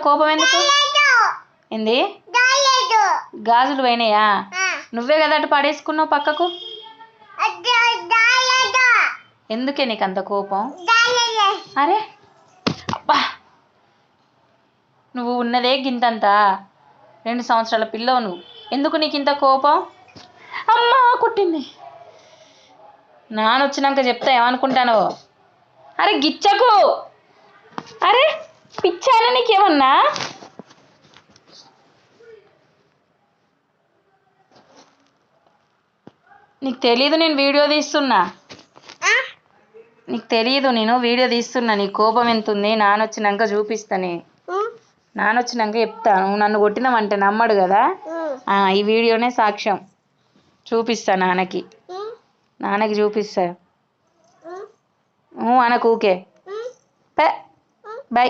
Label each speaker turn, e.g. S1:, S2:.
S1: కోపం ఎందుకు? ఏంది? గాజులు పోయినాయా? నువ్వే కదా అటు పడేసుకున్నావు పక్కకు. ఎందుకే నీకు అంత కోపం? అరే అబ్బా, నువ్వు ఉన్నదే గింతంతా, 2 సంవత్సరాల పిల్లవు నువ్వు, ఎందుకు నీకు ఇంత కోపం? అమ్మా కుట్టింది. నాన్న వచ్చినాక చెప్తా ఏమనుకుంటానో. అరే గిచ్చకు. అరే పిచ్చానా నీకేమన్నా? నీకు తెలీదు నేను వీడియో తీస్తున్నా. నీకు తెలియదు నేను వీడియో తీస్తున్నా. నీ కోపం ఎంత ఉంది నాన్న వచ్చినాక చూపిస్తానే. నాన్న వచ్చినాక చెప్తా. నువ్వు నన్ను కొట్టినావంటే నమ్మడు కదా. ఈ వీడియోనే సాక్ష్యం. చూపిస్తా నాన్నకి చూపిస్తా. అనకు ఊకే. బై.